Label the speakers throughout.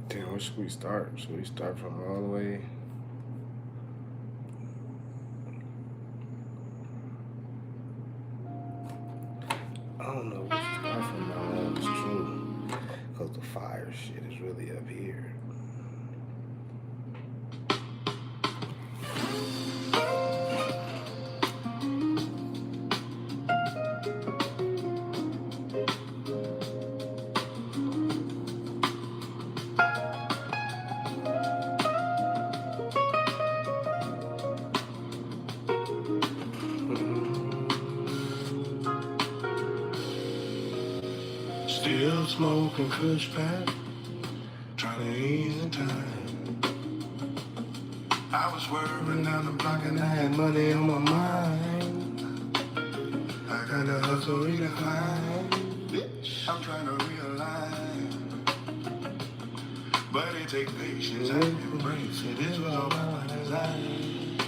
Speaker 1: Damn, where should we start? Should we start from all the way? I don't know. We should start from now. It's true. Because the fire shit is really up here. Still smoking kush pack, trying to ease the time. I was swerving down the block and I had money on my mind. I got to hustle redefine. I'm trying to realign. But it takes patience and embrace it. This was all my design.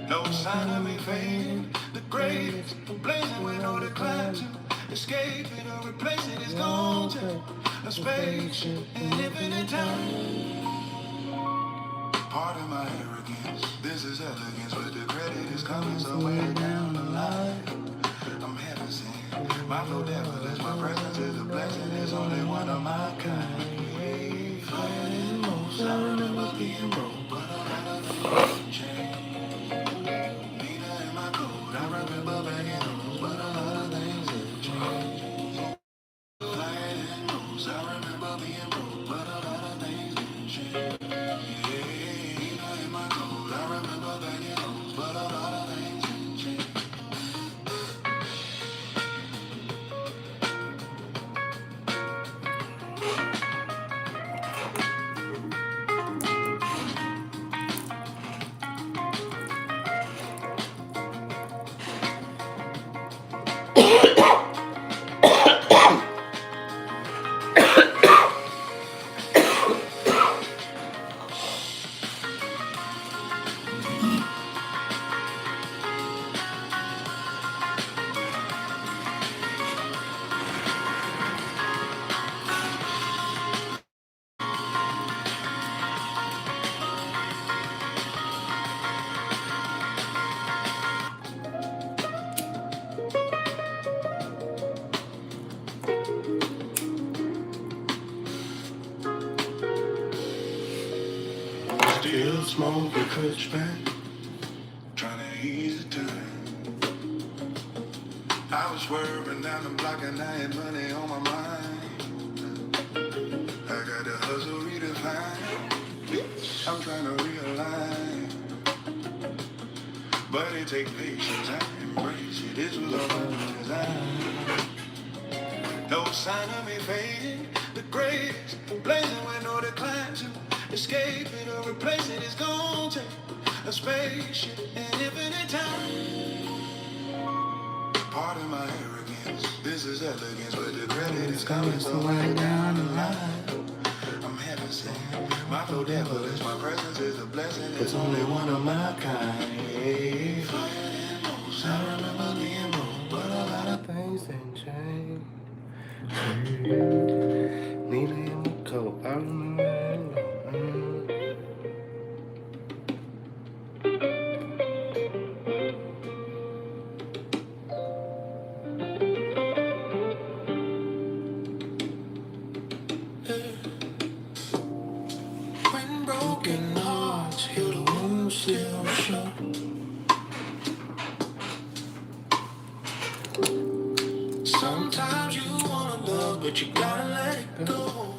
Speaker 1: No sign of me fading. The greatest, blazing with no decline to escape it or replace it is gone to a spaceship in infinite time. Pardon my arrogance, this is elegance, but the credit is coming somewhere down the line. I'm heaven sent, my flow devilish, my presence is a blessing, there's only one of my kind. Fire and most, I remember being broke, but a lot of things changed. Nina in my code, I remember begging those, but a lot of things have changed. Fire and most, I remember being broke, but a lot of things have changed. Nina in my code, I remember begging those, but a lot of things have changed. Still smoking kush pack, trying to ease the time. I was swerving down the block and I had money on my mind. I got to hustle redefine. I'm trying to realign. But it takes patience, I embrace it. This was all my design. No sign of me fading. The greatest, blazing with no decline to escape it or replace it is gone to a spaceship in infinite time. Pardon my arrogance, this is elegance, but the credit is coming somewhere down the line. I'm heaven sent, my flow devilish, my presence is a blessing, it's only one of my kind. Fire and most, I remember being broke, but a lot of things didn't change. Nina in the coat, I remember. When broken hearts heal, the wounds still show. Sometimes you wanna love, but you gotta let it go.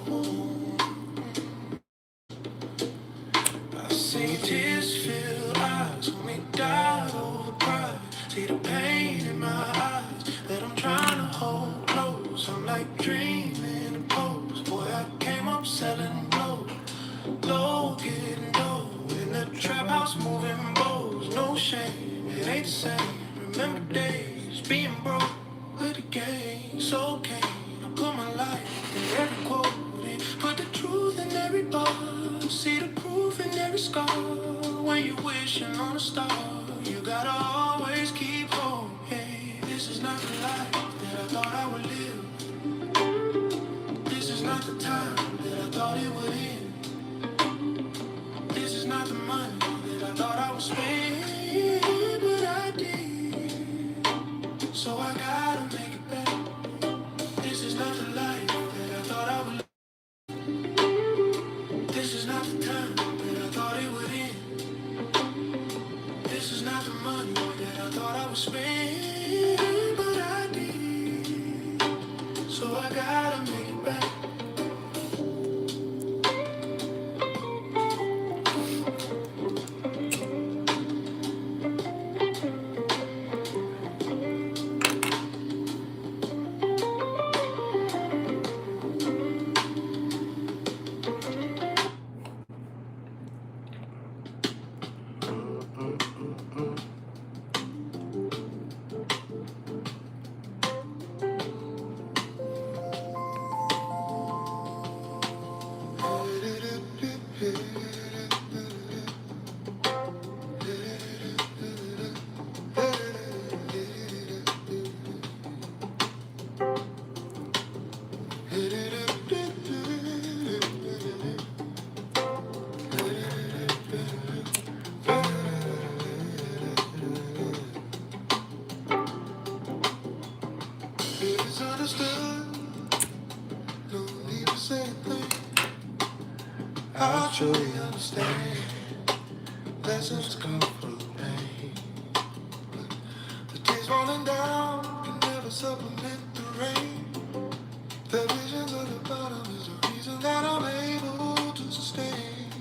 Speaker 1: I see tears fill eyes when we die over pride. See the pain in my eyes that I'm trying to hold close. I'm like dreaming in pose. Boy, I came up selling low, getting dough in the trap house, moving bows. No shame, it ain't the same. Remember days being broke with the game. So okay, I put my life in every quote, and put the truth in every bar. See the proof in every scar. When you're wishing on a star, you gotta always keep hope. was spent, but I did. So I gotta make it back. It's understood, no need to say a thing. I truly understand. Lessons come through pain. The days falling down can never supplement the rain. The visions of the bottom is the reason that I'm able to sustain.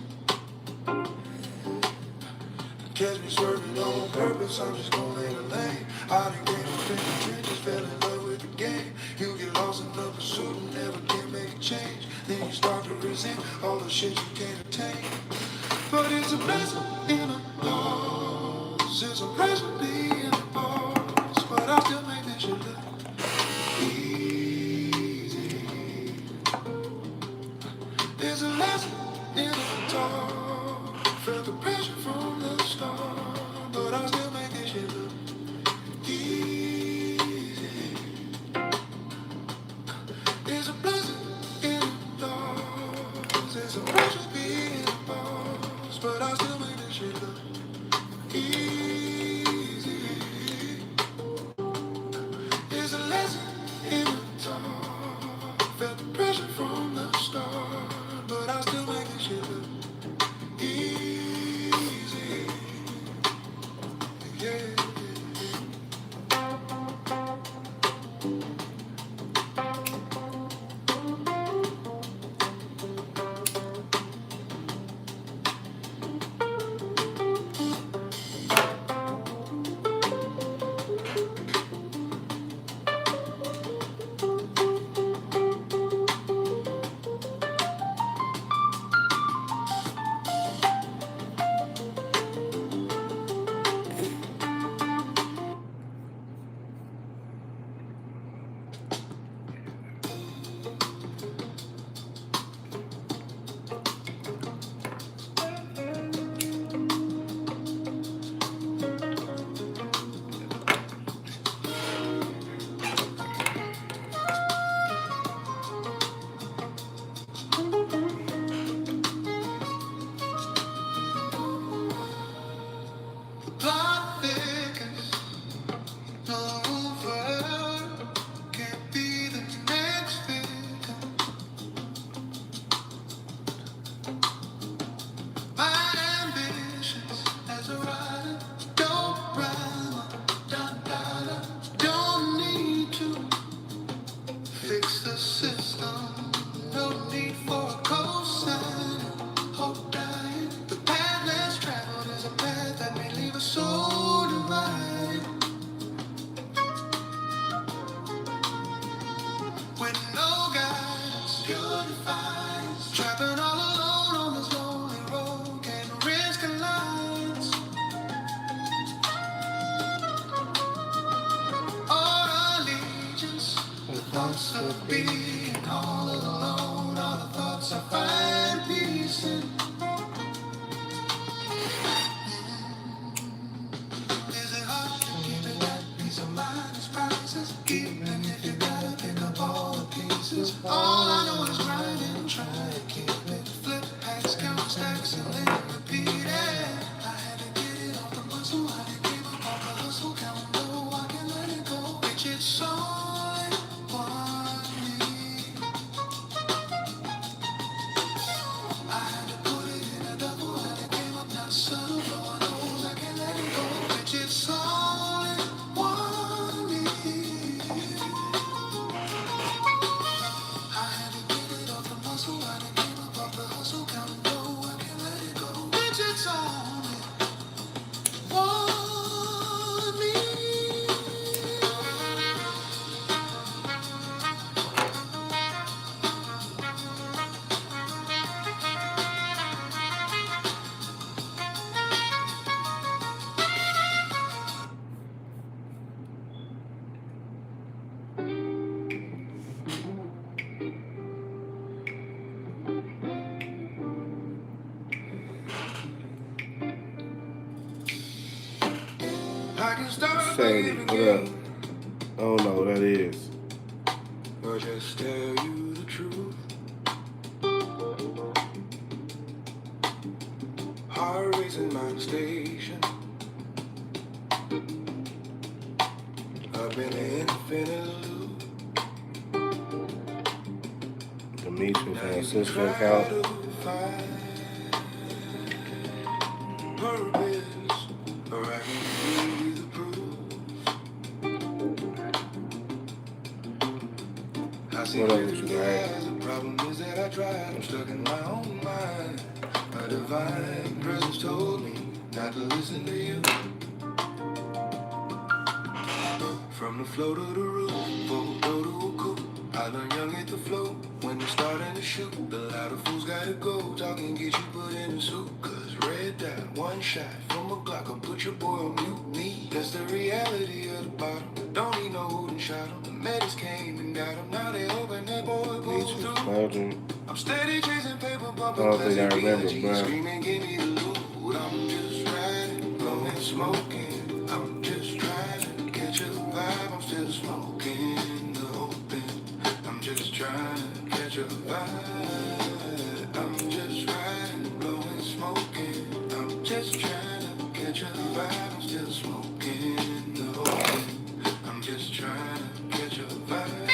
Speaker 1: Catch me swerving on purpose, I'm just gonna let it lay. I done came up in the trenches, fell in love with the game. You get lost in the pursuit and never can make a change. Then you start to resent all the shit you can't attain. But it's a blessing in a loss. It's a pleasure being a boss. But I still make this shit look easy. There's a lesson in the talk. Felt the pressure from the start. But I still make this shit look easy. There's a blessing in the loss. There's a pressure being a boss. But I still make this shit look easy. There's a lesson in the talk. Felt the pressure from the start. But I still make this shit look easy. Yeah. Plot thickens, no over, can't be the next victim. My ambitions as a writer don't rhyme, don't need to fix the system, no need for a cosign. Hope dying, the path less traveled is a path that may leave us so divided. With no guidance, pure defiance, trapping all alone on this lonely road, can't risk alliance or allegiance. The thoughts of being all alone are the thoughts I find peace in. Is it hard to keep it that peace of mind is priceless? Even if you gotta pick up all the pieces. All I know is grind and try to keep it. Flip packs, count stacks, and then repeat it. I had to get it off the muscle, I didn't give up all the hustle. Count low, I can let it go. Bitch, it's only one need. I had to put it in a double, and it came up not subtle. No one knows I can let it go. Bitch, it's only
Speaker 2: Sadie, what up? I don't know what that is.
Speaker 1: Or just tell you the truth. Heart racing mind station. I've been in infinite loop.
Speaker 2: Demetrius and sister account.
Speaker 1: Purpose, or I can give you the proof. I see
Speaker 2: What up
Speaker 1: through
Speaker 2: with you,
Speaker 1: the
Speaker 2: man?
Speaker 1: eyes. The problem is that I tried. I'm stuck in my own mind. A divine presence told me not to listen to you. From the flow to the roof, photo to a coupe. I learned young hit the flow when you're starting to shoot. The louder fools gotta go. Talking get you put in a suit. Cause red dot, one shot from a Glock. I'll put your boy on mute. Me, that's the reality of the bottom. Don't need no hood and shot him. The medics came and got him. Now they hoping that boy goes through. I'm steady chasing paper, bumping.
Speaker 2: I don't think I remember, bro.
Speaker 1: Screaming, give me the loot. I'm just riding, blowing, smoking. I'm just trying to catch a vibe. I'm still smoking the open. I'm just trying to catch a vibe. I'm just riding, blowing, smoking. I'm just trying to catch a vibe. I'm still smoking the open. I'm just trying to catch a vibe.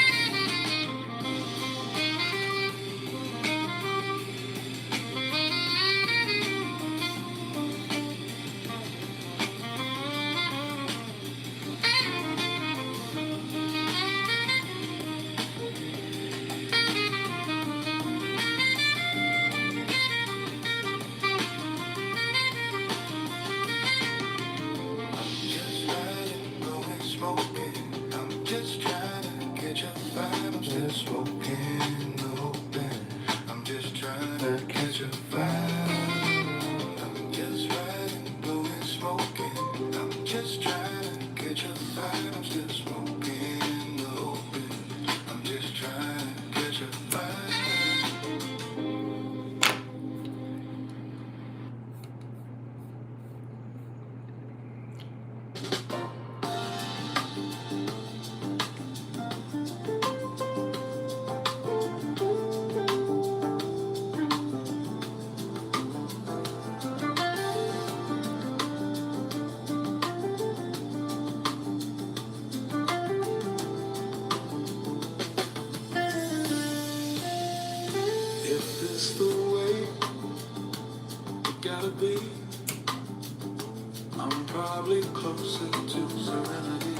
Speaker 1: I'm probably closer to serenity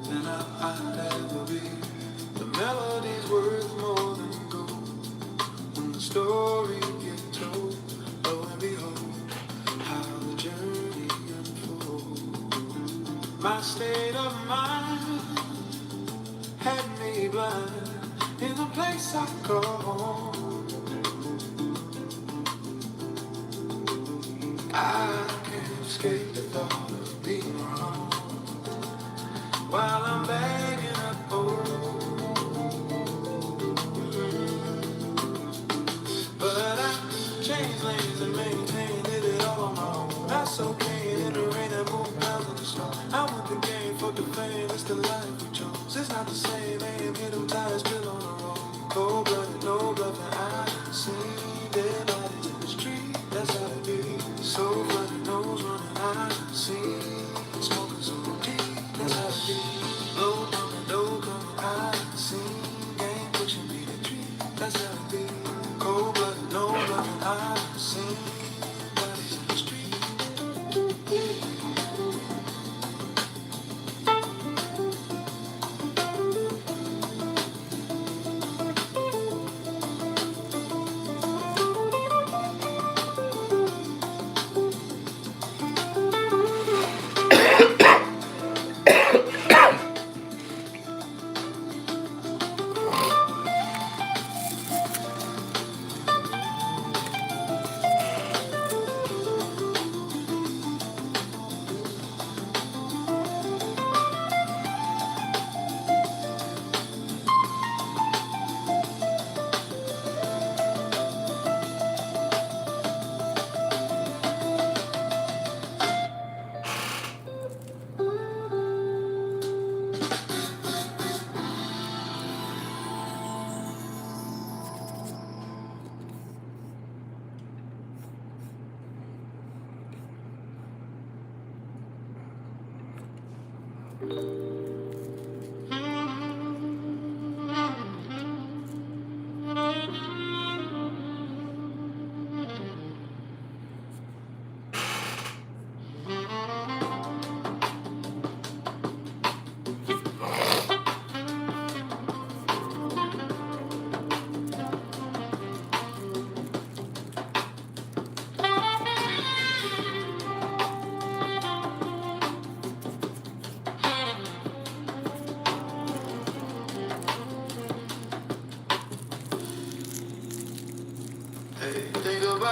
Speaker 1: than I'd ever be. The melody's worth more than gold when the story gets told. Lo and behold, how the journey unfolds. My state of mind had me blind in the place I call home. I can't escape the thought of being wrong while I'm begging up But I changed lanes and maintained it all on my own. That's okay in the rain and move clouds in the snow. I went the game for the fame, it's the life we chose. It's not the same, ain't hit them tires still on the road. Cold blooded, no bluffing, I seen dead bodies in the street. That's how it be. So bloody nose running, I see smoking so deep. That's how it be. Low coming, low coming, I see gang pushing me to tree. That's how it be. Cold blooded, no bluffing, I see bodies in the street.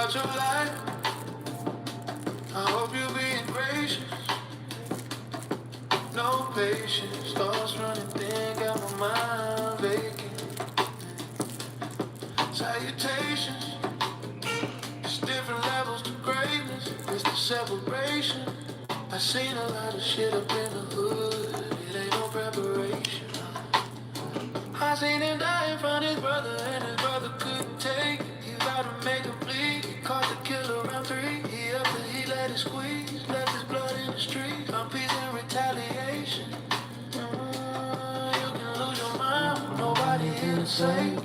Speaker 1: about your life. I hope you're being gracious. No patience, thoughts running thin, got my mind vacant. Salutations, it's different levels to greatness. It's the separation. I seen a lot of shit up in the hood. It ain't no preparation. I seen him die in front of his brother, and his brother couldn't take it. He vowed to make him bleed. He caught the killer around 3. He up and he let it squeeze, left his blood in the street. I'm peace and retaliation. You can lose your mind, but nobody here to save.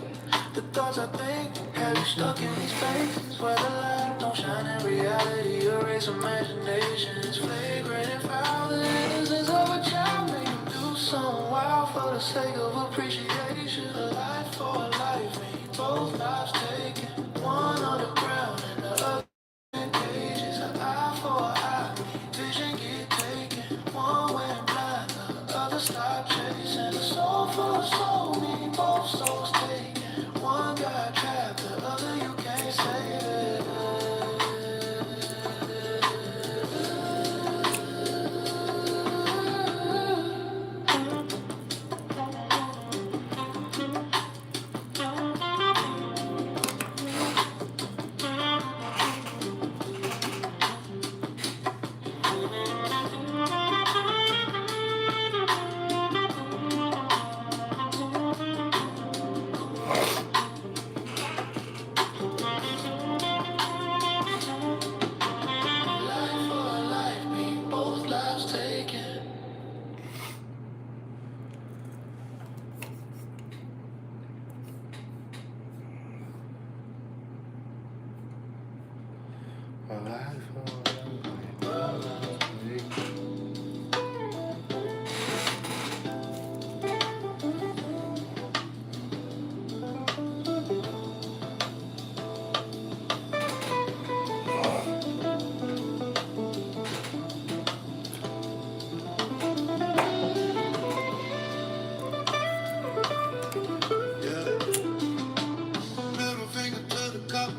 Speaker 1: The thoughts I think have you stuck in these spaces where the light don't shine in reality. Erase imagination. It's flagrant and foul. The innocence of a child make him do something wild for the sake of appreciation. A life for a life, mean both lives taken. One on the ground and the other in cages. An eye for an eye, mean vision get taken. One went blind, the other stopped chasing. A soul for a soul, mean both souls taken. One got trapped, the other you can't save it. Life for a life, mean both lives taken.
Speaker 2: A life for a life.
Speaker 1: Middle finger to the cops,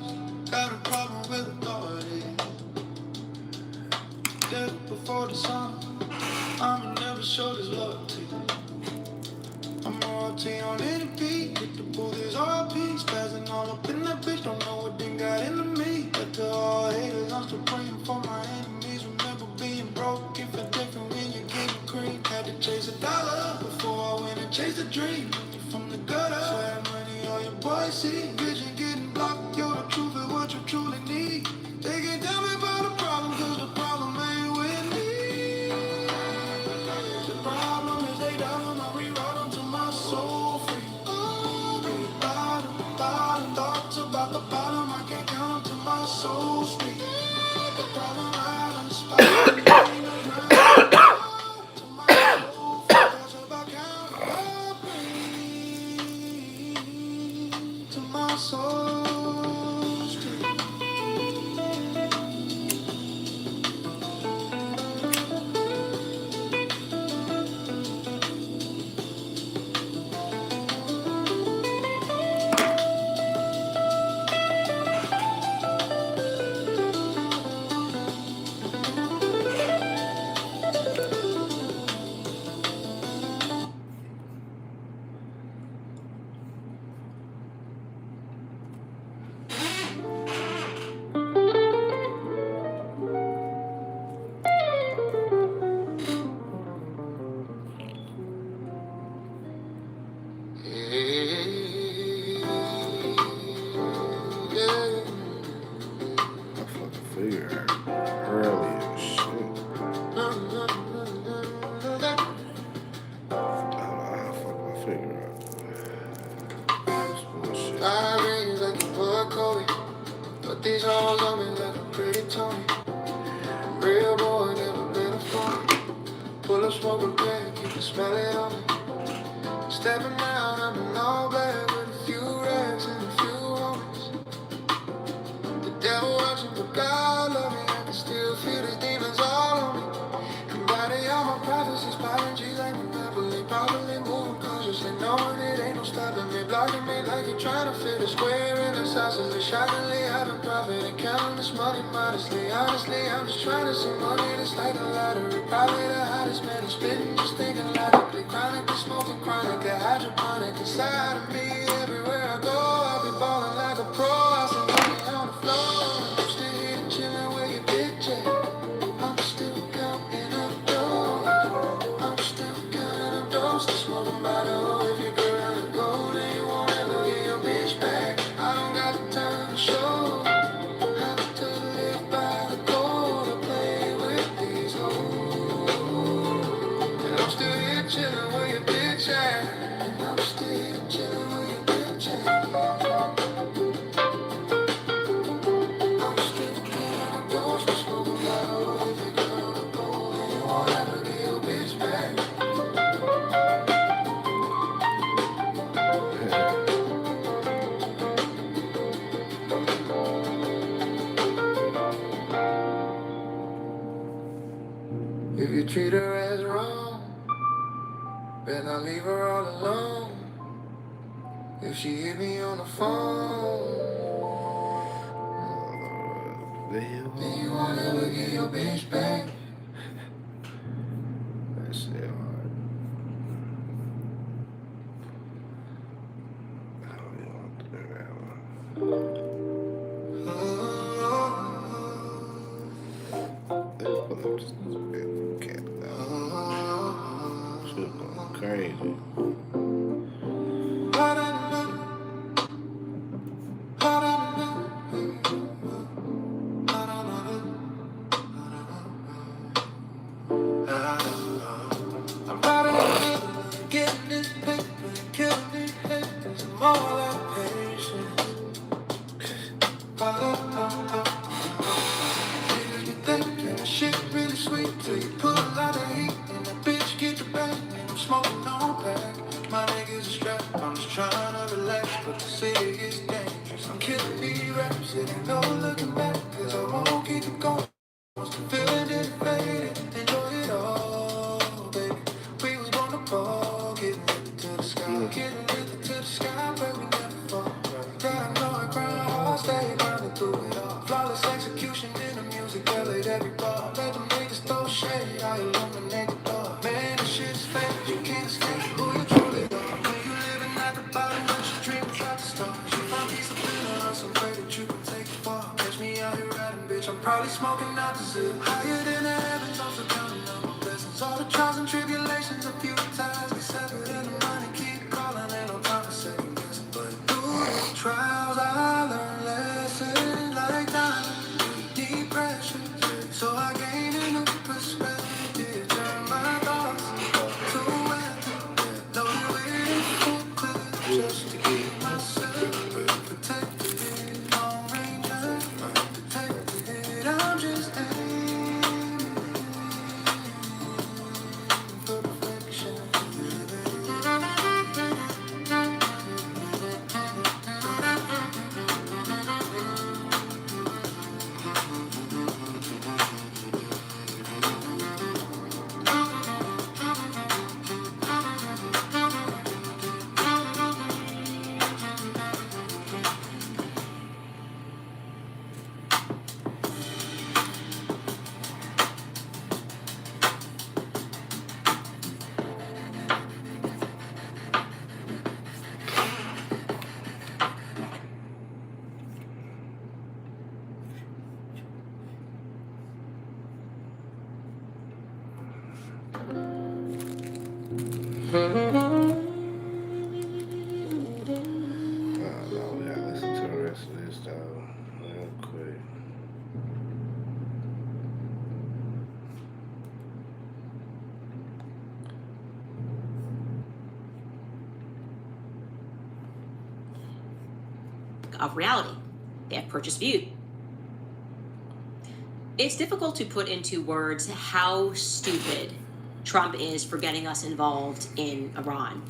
Speaker 1: got a problem with authority. Death before the sun, I'ma never show this loyalty. I'm royalty on any beat, hit the booth, there's RP, spazzing all up in that bitch, don't know what they got into me. But to all haters, I'm still praying for my enemies. Remember being broke, if it's different when you're getting cream. Had to chase a dollar before I went and chased a dream. From the gutter, swear money all your boys see. Vision getting blocked, you're the truth of what you truly need. They can't tell me about the problem, cause the problem ain't with me. The problem is they doubt them, I rewrite them till my soul free. Oh, bottom, thoughts about the bottom, I can't count them till my soul speak. The problem right on the spot, till my soul free. Thoughts about counting till my soul speak.
Speaker 2: I fucking figured out early as shit. I fucking figured out. This bullshit.
Speaker 1: I rings like a boy Kobe, but these hoes on me like a pretty Tony. Real boy, never been a phony. Pull up smoke a bag, keep it smelling on me. Stepping out, I'm in all black with a few racks and a few homies. The devil watching, but God love me. I can still feel the demons all on me. And body all my prophecies, spotting G's like Monopoly. Probably moving cautious and knowing it ain't no no stopping me, blocking me like you're trying to fit a square in the sauces. Shockingly, I've been profiting, counting this money modestly. Honestly, I'm just trying to see money that's like a lottery. Probably the hottest man who's spitting, just thinking logically. Chronically smoking chronic, a hydroponic inside of me. Everywhere I go, I'll be balling like a pro. I'll see money on the floor. I'm still here chilling where you bitch at. I'm still counting up dough. I'm still counting up dough. Still smoking by the hole. If you go down the gold, then you won't ever get your bitch back. I don't got the time to show how to live by the code. To play with these hoes. And I'm still here chilling where your bitch at. And I'm still here chilling where your bitch at. I'm still counting up dough. Still smoking by the hole. If you go down the gold, then you won't ever get your bitch back. If you treat her as wrong, better not leave her all alone. If she hit me on the phone, then you won't ever get your bitch back.
Speaker 2: That shit hard. I don't even want to do that one. Let's pull up this big cat out. Shit going crazy.
Speaker 1: I'm proud of getting this paper, killing these haters. I'm all out patience. Niggas be thinking the shit really sweet till you put a lot of heat and that bitch get the bang. I'm smoking on pack. My niggas are strapped. I'm just trying to relax, but the city is dangerous. I'm killing these raps. It ain't no looking back, cause I won't keep it going. Once the feeling is faded, enjoy it all, baby. We was born to ball, getting lifted to the sky, getting lifted to the sky, but we never fall. Yeah, I know I grind hard, stay grinding through it all. Flawless execution in the music, elevate every bar. Let them niggas throw shade, I illuminate the door. Man, this shit's fake, you can't escape who you truly are. When you living at the bottom, but you dream about the stars. You find peace of inner, so pray that you can take it far. Catch me out here riding, bitch, I'm probably smoking out the zip. Higher than the heavens, I'm still counting on my blessings. All the trials and tribulations, a few times we severed in the money, keep calling, ain't no time for second guessing. But through the trials, I learned lessons like diamonds, deep pressure. So I gained a new perspective, turn my thoughts to weapons, loaded with full clip, just to keep myself protected. Long ranger, protected. I'm just aiming for perfection.
Speaker 2: No, we gotta listen to the rest of this though, real quick.
Speaker 3: Of reality. They have purchased view. It's difficult to put into words how stupid Trump is for getting us involved in Iran.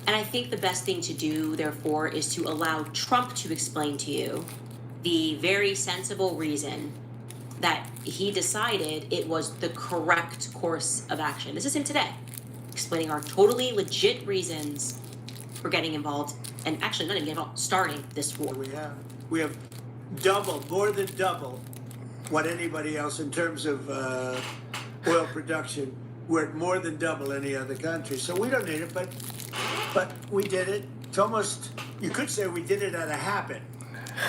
Speaker 3: And I think the best thing to do, therefore, is to allow Trump to explain to you the very sensible reason that he decided it was the correct course of action. This is him today, explaining our totally legit reasons for getting involved, and actually not even getting involved, starting this war.
Speaker 4: We have double, more than double, what anybody else in terms of oil production. We're at more than double any other country, so we don't need it. But we did it. It's almost, you could say we did it out of habit,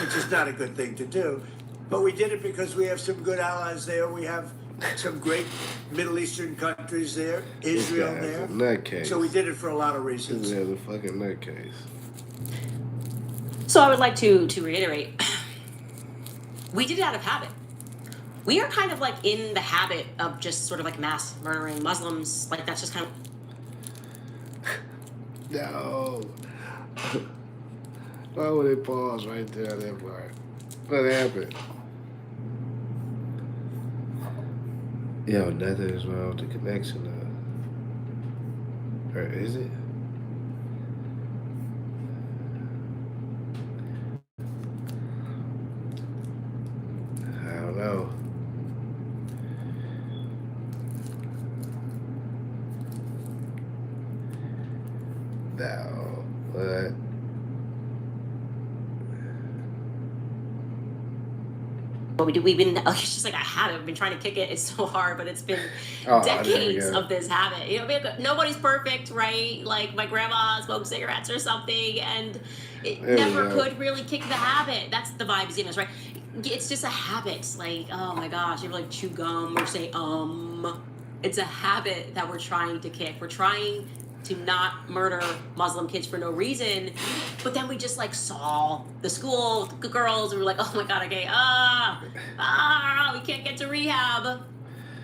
Speaker 4: which is not a good thing to do. But we did it because we have some good allies there. We have some great Middle Eastern countries there, Israel there.
Speaker 2: Nutcase.
Speaker 4: So we did it for a lot of reasons.
Speaker 2: This guy's a fucking nutcase.
Speaker 3: So I would like to reiterate, we did it out of habit. We are kind of like in the habit of just sort of like mass murdering Muslims. Like that's just kind of.
Speaker 2: No. Why would they pause right there on that part? What happened? Yo, nothing is wrong with the connection. Or is it? I don't know. No, but
Speaker 3: What we do, we've been, it's just like a habit. We've been trying to kick it. It's so hard, but it's been
Speaker 2: there we
Speaker 3: decades
Speaker 2: go.
Speaker 3: of this habit. You know, nobody's perfect, right? Like my grandma smoked cigarettes or something, and it
Speaker 2: There we
Speaker 3: never
Speaker 2: go.
Speaker 3: could really kick the habit. That's the vibes in us, right? It's just a habit. It's like, oh my gosh, you ever like chew gum or say It's a habit that we're trying to kick. We're trying to not murder Muslim kids for no reason, but then we just like saw the school the girls and we're like, oh my god, okay, we can't get to rehab.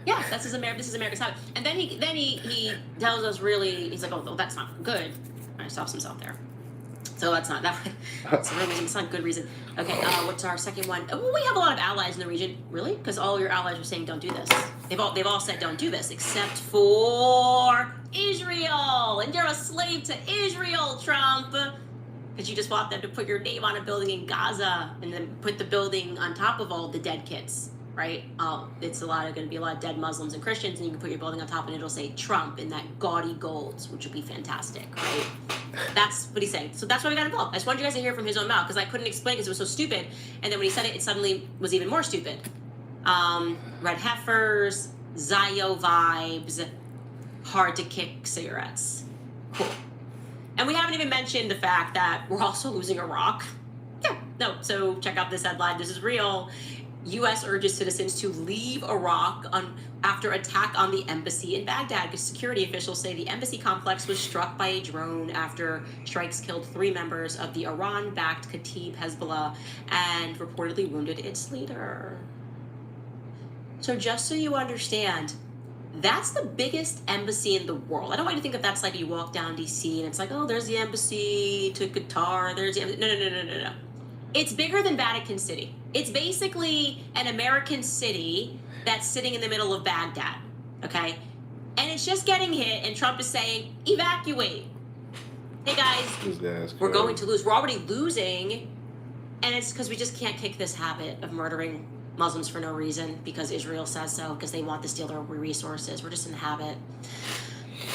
Speaker 3: Yeah, this is America's habit. And then he tells us really, he's like, oh, that's not good. I stops himself there. So that's not that. That's the real reason. It's not a good reason. Okay, what's our second one? Oh, we have a lot of allies in the region. Really? Because all your allies are saying don't do this. They've all said don't do this, except for Israel. And you're a slave to Israel, Trump. Because you just want them to put your name on a building in Gaza and then put the building on top of all the dead kids, right? It's going to be a lot of dead Muslims and Christians, and you can put your building on top and it'll say Trump in that gaudy gold, which would be fantastic, right? That's what he's saying. So that's why we got involved. I just wanted you guys to hear from his own mouth because I couldn't explain because it was so stupid. And then when he said it, it suddenly was even more stupid. Red heifers, Zio vibes, hard to kick cigarettes. Cool. And we haven't even mentioned the fact that we're also losing Iraq. Yeah, no. So check out this headline. This is real. U.S. urges citizens to leave Iraq after attack on the embassy in Baghdad, because security officials say the embassy complex was struck by a drone after strikes killed 3 members of the Iran-backed Kataib Hezbollah and reportedly wounded its leader. So just so you understand, that's the biggest embassy in the world. I don't want you to think that that's like you walk down D.C. and it's like, oh, there's the embassy to Qatar. There's the embassy. No. It's bigger than Vatican City. It's basically an American city that's sitting in the middle of Baghdad, okay? And it's just getting hit, and Trump is saying, evacuate. Hey, guys, we're going to lose. We're already losing, and it's because we just can't kick this habit of murdering Muslims for no reason because Israel says so, because they want to steal their resources. We're just in the habit.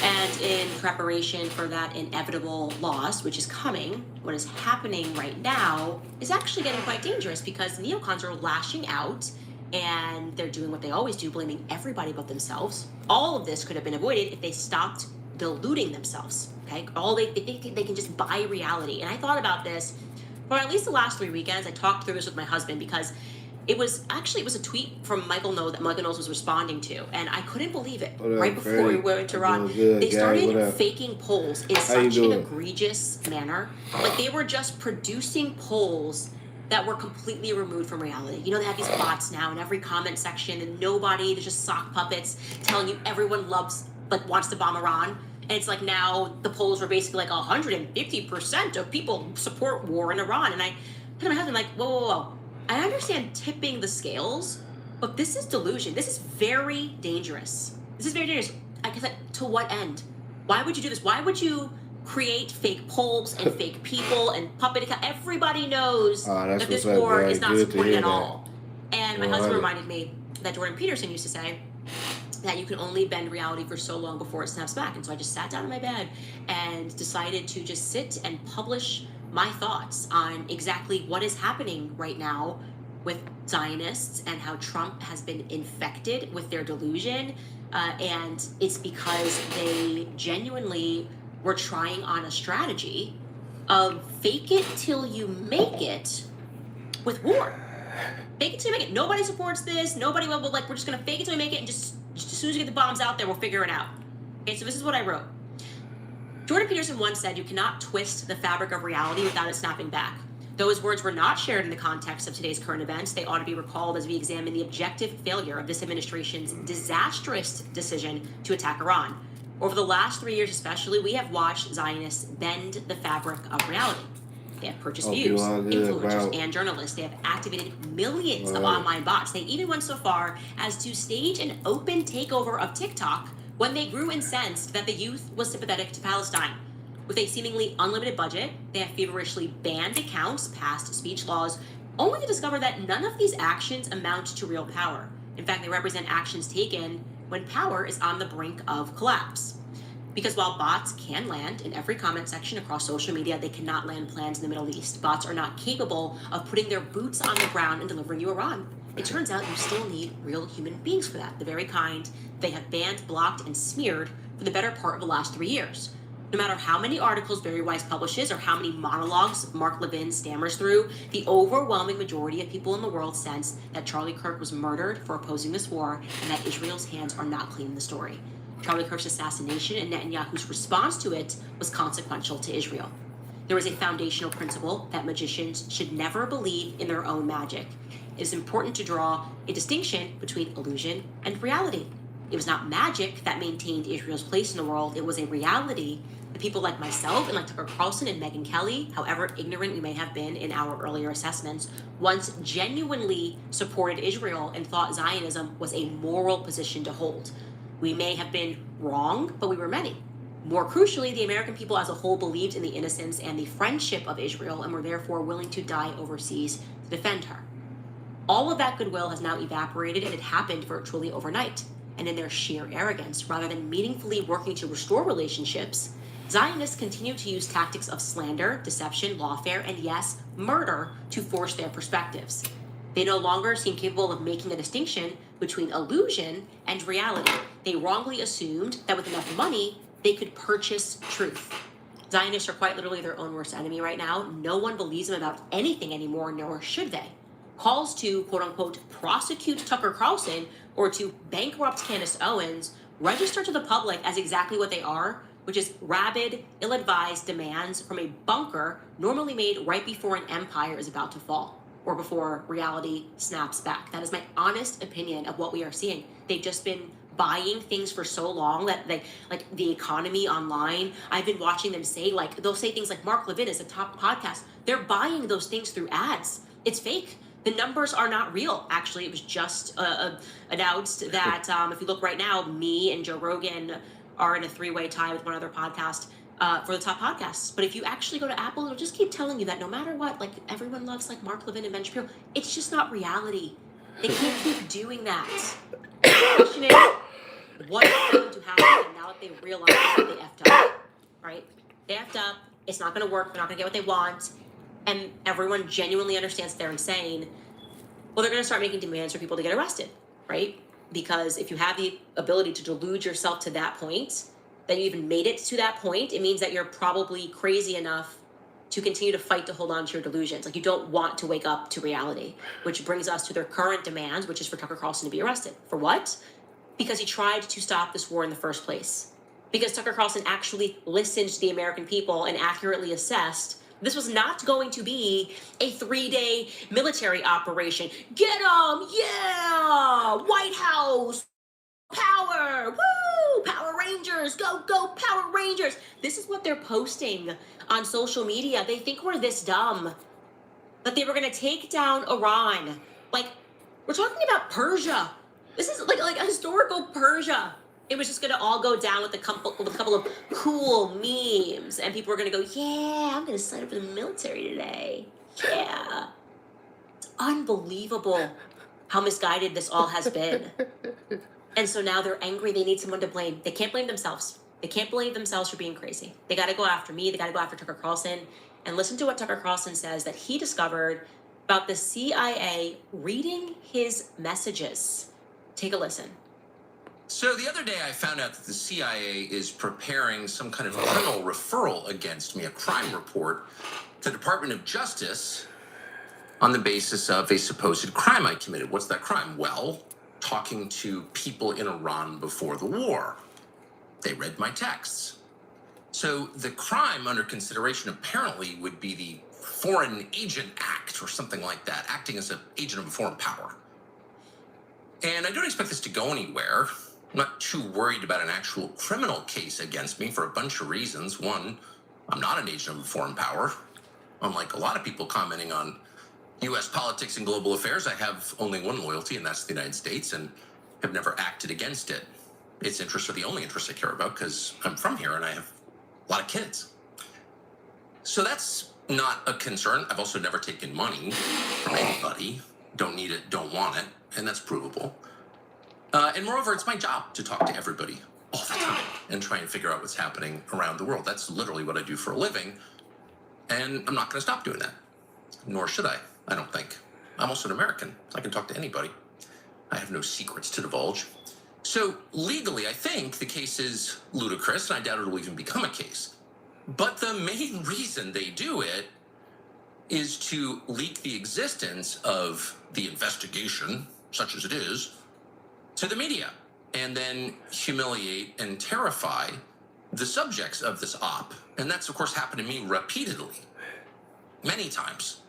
Speaker 3: And in preparation for that inevitable loss, which is coming, what is happening right now is actually getting quite dangerous because neocons are lashing out and they're doing what they always do, blaming everybody but themselves. All of this could have been avoided if they stopped deluding themselves, okay? They think they can just buy reality. And I thought about this for at least the last 3 weekends. I talked through this with my husband because it was a tweet from Michael Knowles that Michael Knowles was responding to, and I couldn't believe it. Right before we went to Iran, they started faking polls in such an egregious manner. Like they were just producing polls that were completely removed from reality. You know, they have these bots now in every comment section, and nobody, they're just sock puppets telling you everyone wants to bomb Iran. And it's like now the polls were basically like 150% of people support war in Iran. And I told my husband, like, whoa. I understand tipping the scales, but this is delusion. This is very dangerous. I guess, to what end? Why would you do this? Why would you create fake polls and fake people and puppet account? Everybody knows that this war is not supported at all. And my husband reminded me that Jordan Peterson used to say, that you can only bend reality for so long before it snaps back. And so I just sat down in my bed and decided to just sit and publish my thoughts on exactly what is happening right now with Zionists and how Trump has been infected with their delusion. And it's because they genuinely were trying on a strategy of fake it till you make it with war. Fake it till you make it. Nobody supports this. Nobody will, like, we're just going to fake it till we make it, and just as soon as you get the bombs out there, we'll figure it out. Okay, so this is what I wrote. Jordan Peterson once said, "You cannot twist the fabric of reality without it snapping back." Those words were not shared in the context of today's current events. They ought to be recalled as we examine the objective failure of this administration's disastrous decision to attack Iran. Over the last 3 years especially, we have watched Zionists bend the fabric of reality. They have purchased views, influencers, and journalists. They have activated millions of online bots. They even went so far as to stage an open takeover of TikTok when they grew incensed that the youth was sympathetic to Palestine. With a seemingly unlimited budget, they have feverishly banned accounts, passed speech laws, only to discover that none of these actions amount to real power. In fact, they represent actions taken when power is on the brink of collapse. Because while bots can land in every comment section across social media, they cannot land plans in the Middle East. Bots are not capable of putting their boots on the ground and delivering you Iran. It turns out you still need real human beings for that, the very kind they have banned, blocked, and smeared for the better part of the last 3 years. No matter how many articles Barry Weiss publishes or how many monologues Mark Levin stammers through, the overwhelming majority of people in the world sense that Charlie Kirk was murdered for opposing this war and that Israel's hands are not clean in the story. Charlie Kirk's assassination and Netanyahu's response to it was consequential to Israel. There is a foundational principle that magicians should never believe in their own magic. It is important to draw a distinction between illusion and reality. It was not magic that maintained Israel's place in the world. It was a reality that people like myself and like Tucker Carlson and Megyn Kelly, however ignorant we may have been in our earlier assessments, once genuinely supported Israel and thought Zionism was a moral position to hold. We may have been wrong, but we were many. More crucially, the American people as a whole believed in the innocence and the friendship of Israel and were therefore willing to die overseas to defend her. All of that goodwill has now evaporated, and it happened virtually overnight. And in their sheer arrogance, rather than meaningfully working to restore relationships, Zionists continue to use tactics of slander, deception, lawfare, and yes, murder to force their perspectives. They no longer seem capable of making a distinction between illusion and reality. They wrongly assumed that with enough money, they could purchase truth. Zionists are quite literally their own worst enemy right now. No one believes them about anything anymore, nor should they. Calls to, quote unquote, prosecute Tucker Carlson or to bankrupt Candace Owens register to the public as exactly what they are, which is rabid, ill-advised demands from a bunker normally made right before an empire is about to fall or before reality snaps back. That is my honest opinion of what we are seeing. They've just been buying things for so long that they, like the economy online, I've been watching them say, like, they'll say things like Mark Levin is a top podcast. They're buying those things through ads. It's fake. The numbers are not real. Actually, it was just announced that if you look right now, me and Joe Rogan are in a 3-way tie with one other podcast for the top podcasts. But if you actually go to Apple, it'll just keep telling you that no matter what, like everyone loves like Mark Levin and Ben Shapiro. It's just not reality. They can't keep doing that. The question is, what is going to happen now that they realize that they effed up, right? They effed up. It's not going to work. They're not going to get what they want. And everyone genuinely understands they're insane. Well, they're going to start making demands for people to get arrested, right? Because if you have the ability to delude yourself to that point, that you even made it to that point, it means that you're probably crazy enough to continue to fight to hold on to your delusions. Like, you don't want to wake up to reality, which brings us to their current demands, which is for Tucker Carlson to be arrested. For what? Because he tried to stop this war in the first place. Because Tucker Carlson actually listened to the American people and accurately assessed this was not going to be a 3-day military operation. Get them! Yeah! White House! Power! Woo! Power Rangers! Go, go, Power Rangers! This is what they're posting on social media. They think we're this dumb. That they were going to take down Iran. Like, we're talking about Persia. This is like a historical Persia. It was just going to all go down with a couple of cool memes. And people were going to go, yeah, I'm going to sign up for the military today. Yeah. It's unbelievable how misguided this all has been. And so now they're angry. They need someone to blame. They can't blame themselves. They can't blame themselves for being crazy. They got to go after me. They got to go after Tucker Carlson. And listen to what Tucker Carlson says that he discovered about the CIA reading his messages. Take a listen.
Speaker 5: So the other day I found out that the CIA is preparing some kind of criminal referral against me, a crime report to the Department of Justice on the basis of a supposed crime I committed. What's that crime? Well, talking to people in Iran before the war. They read my texts. So the crime under consideration apparently would be the Foreign Agent Act or something like that, acting as an agent of a foreign power. And I don't expect this to go anywhere. I'm not too worried about an actual criminal case against me for a bunch of reasons. One, I'm not an agent of a foreign power. Unlike a lot of people commenting on U.S. politics and global affairs, I have only one loyalty, and that's the United States, and have never acted against it. Its interests are the only interests I care about because I'm from here and I have a lot of kids. So that's not a concern. I've also never taken money from anybody. Don't need it, don't want it, and that's provable. And moreover, it's my job to talk to everybody all the time and try and figure out what's happening around the world. That's literally what I do for a living, and I'm not going to stop doing that. Nor should I don't think. I'm also an American. I can talk to anybody. I have no secrets to divulge. So legally, I think the case is ludicrous, and I doubt it'll even become a case. But the main reason they do it is to leak the existence of the investigation, such as it is, to the media, and then humiliate and terrify the subjects of this op. And that's, of course, happened to me repeatedly, many times.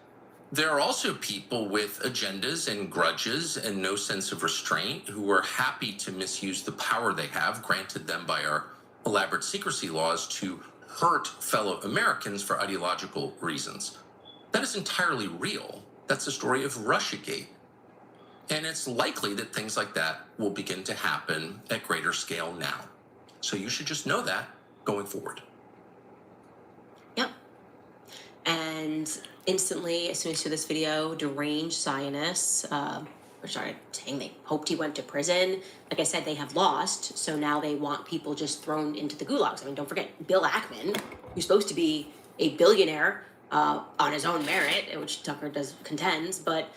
Speaker 5: There are also people with agendas and grudges and no sense of restraint who are happy to misuse the power they have, granted them by our elaborate secrecy laws, to hurt fellow Americans for ideological reasons. That is entirely real. That's the story of Russiagate. And it's likely that things like that will begin to happen at greater scale now. So you should just know that going forward.
Speaker 3: Yep. And instantly, as soon as you saw this video, deranged Zionists, saying they hoped he went to prison. Like I said, they have lost, so now they want people just thrown into the gulags. I mean, don't forget, Bill Ackman, who's supposed to be a billionaire on his own merit, which Tucker contends, but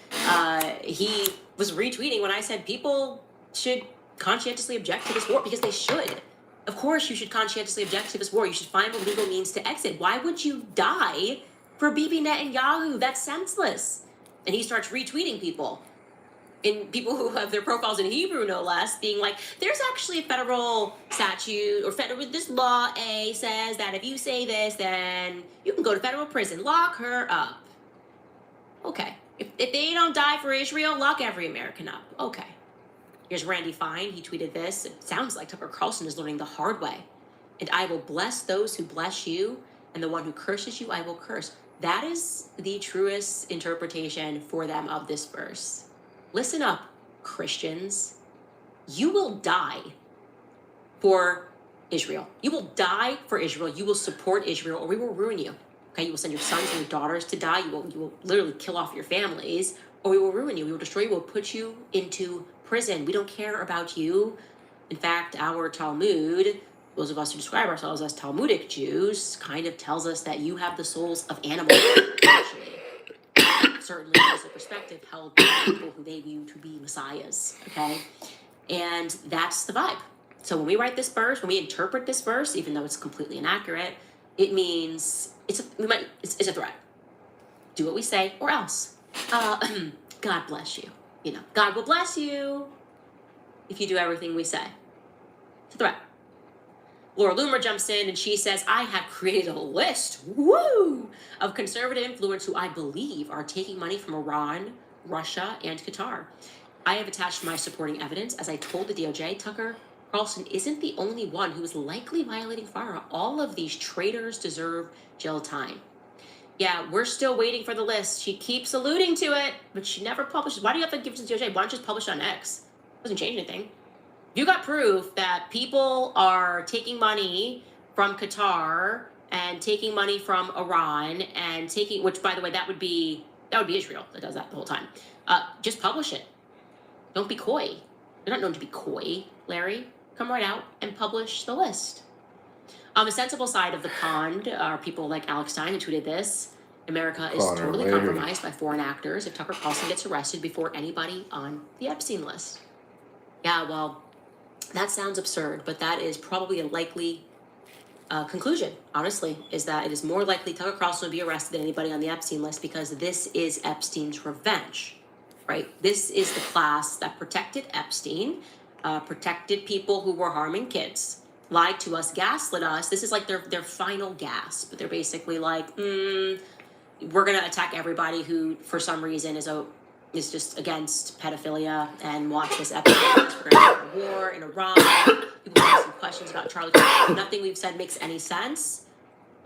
Speaker 3: he was retweeting when I said people should conscientiously object to this war, because they should. Of course you should conscientiously object to this war. You should find a legal means to exit. Why would you die for Bibi Netanyahu? That's senseless. And he starts retweeting people who have their profiles in Hebrew, no less, being like, there's actually a federal statute, or this law A says that if you say this, then you can go to federal prison. Lock her up. Okay. If they don't die for Israel, lock every American up. Okay. Here's Randy Fine. He tweeted this. It sounds like Tucker Carlson is learning the hard way. And I will bless those who bless you, and the one who curses you, I will curse. That is the truest interpretation for them of this verse. Listen up, Christians. You will die for Israel. You will die for Israel. You will support Israel, or we will ruin you. Okay, you will send your sons and your daughters to die. You will literally kill off your families, or we will ruin you. We will destroy you. We will put you into prison. We don't care about you. In fact, our Talmud, those of us who describe ourselves as Talmudic Jews, kind of tells us that you have the souls of animals, actually. Certainly as a perspective held by people who they view to be messiahs, okay? And that's the vibe. So when we write this verse, when we interpret this verse, even though it's completely inaccurate, it means it's a threat. Do what we say, or else. God bless you. God will bless you if you do everything we say. It's a threat. Laura Loomer jumps in and she says, I have created a list, of conservative influencers who I believe are taking money from Iran, Russia, and Qatar. I have attached my supporting evidence. As I told the DOJ, Tucker Carlson isn't the only one who is likely violating FARA. All of these traitors deserve jail time. Yeah, we're still waiting for the list. She keeps alluding to it, but she never publishes. Why do you have to give it to the DOJ? Why don't you just publish on X? It doesn't change anything. You got proof that people are taking money from Qatar and taking money from Iran and which, by the way, that would be Israel that does that the whole time. Just publish it. Don't be coy. They're not known to be coy, Larry. Come right out and publish the list. On the sensible side of the pond are people like Alex Stein, who tweeted this. America is
Speaker 2: Connor
Speaker 3: totally
Speaker 2: Larry.
Speaker 3: compromised by foreign actors if Tucker Carlson gets arrested before anybody on the Epstein list. Yeah, well, that sounds absurd, but that is probably a likely conclusion, honestly, is that it is more likely Tucker Carlson will be arrested than anybody on the Epstein list because this is Epstein's revenge, right? This is the class that protected Epstein, protected people who were harming kids, lied to us, gaslit us. This is like their final gasp. They're basically like, we're going to attack everybody who, for some reason, is just against pedophilia and watch this episode. We're going to have a war in Iran. People have some questions about Charlie Kirk. Nothing we've said makes any sense.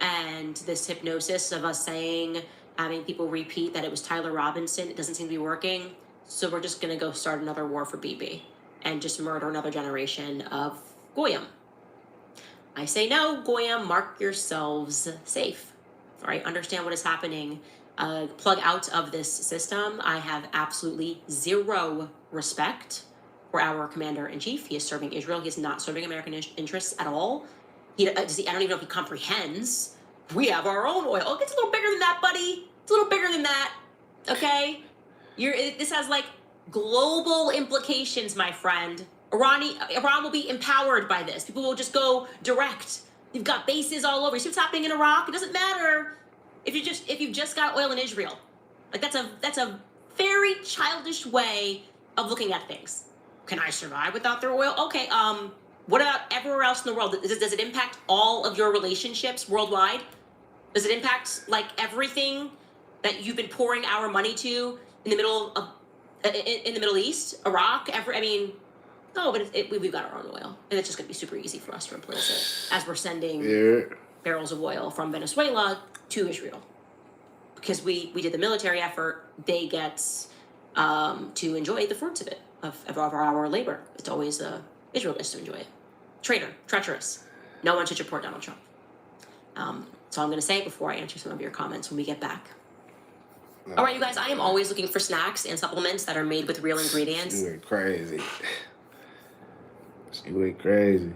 Speaker 3: And this hypnosis of us having people repeat that it was Tyler Robinson, it doesn't seem to be working. So we're just going to go start another war for BB and just murder another generation of Goyim. I say no, Goyim, mark yourselves safe. All right, understand what is happening. Plug out of this system. I have absolutely zero respect for our commander-in-chief. He is serving Israel. He is not serving American interests at all. I don't even know if he comprehends. We have our own oil. Oh, it gets a little bigger than that, buddy. It's a little bigger than that. Okay? This has like global implications, my friend. Iran will be empowered by this. People will just go direct. You've got bases all over. You see what's happening in Iraq? It doesn't matter if you've just got oil in Israel. Like that's a very childish way of looking at things. Can I survive without their oil? Okay. What about everywhere else in the world? Does it impact all of your relationships worldwide? Does it impact like everything that you've been pouring our money to in the Middle East, Iraq? No, but we've got our own oil, and it's just going to be super easy for us to replace it as we're sending barrels of oil from Venezuela to Israel. Because we did the military effort, they get to enjoy the fruits of it, of our labor. It's always Israel gets to enjoy it. Traitor, treacherous. No one should support Donald Trump. So I'm going to say it before I answer some of your comments when we get back.
Speaker 2: No.
Speaker 3: All right, you guys, I am always looking for snacks and supplements that are made with real ingredients.
Speaker 2: You ain't crazy. You ain't crazy.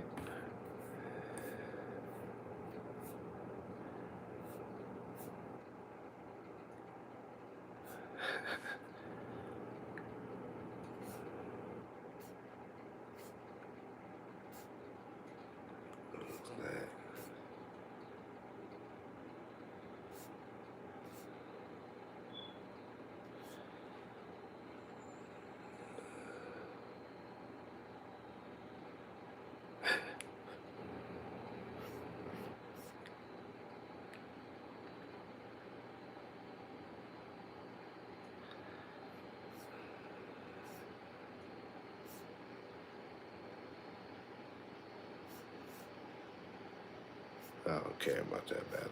Speaker 2: I don't care about that battle.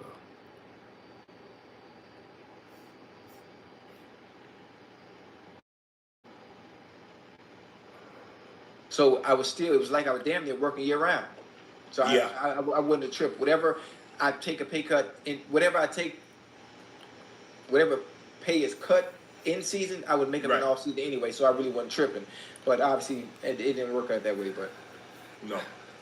Speaker 6: So it was like I was damn near working year round. So
Speaker 7: Yeah.
Speaker 6: I wouldn't have tripped. Whatever I take a pay cut whatever pay is cut in season, I would make up
Speaker 7: Right.
Speaker 6: in off season anyway. So I really wasn't tripping. But obviously it didn't work out that way. But
Speaker 7: No,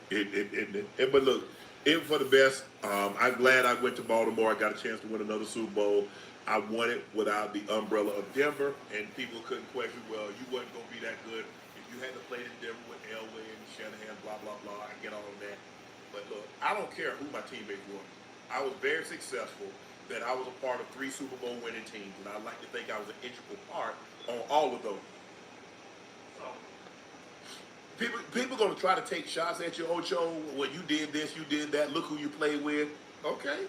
Speaker 7: but look, it for the best. I'm glad I went to Baltimore. I got a chance to win another Super Bowl. I won it without the umbrella of Denver, and people couldn't question, well, you wasn't going to be that good if you had to play in Denver with Elway and Shanahan, blah, blah, blah. I get all of that. But look, I don't care who my teammates were. I was very successful that I was a part of 3 Super Bowl winning teams, and I like to think I was an integral part on all of those. People going to try to take shots at you, Ocho. Well, you did this, you did that. Look who you played with. Okay.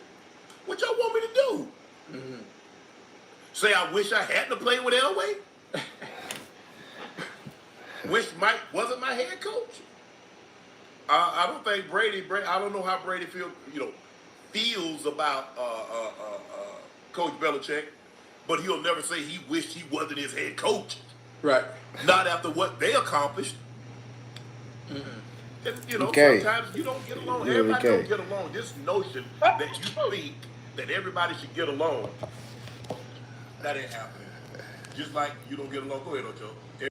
Speaker 7: What y'all want me to do?
Speaker 6: mm-hmm.
Speaker 7: Say I wish I hadn't played with Elway? Wish Mike wasn't my head coach? I don't think Brady. I don't know how Brady feels about Coach Belichick, but he'll never say he wished he wasn't his head coach.
Speaker 6: Right.
Speaker 7: Not after what they accomplished.
Speaker 6: Mm-hmm.
Speaker 7: And,
Speaker 2: Okay.
Speaker 7: sometimes you don't get along.
Speaker 2: Yeah,
Speaker 7: Everybody
Speaker 2: okay.
Speaker 7: don't get along. This notion that you think that everybody should get along, that ain't happening. Just like you don't get along. Go ahead, Ocho.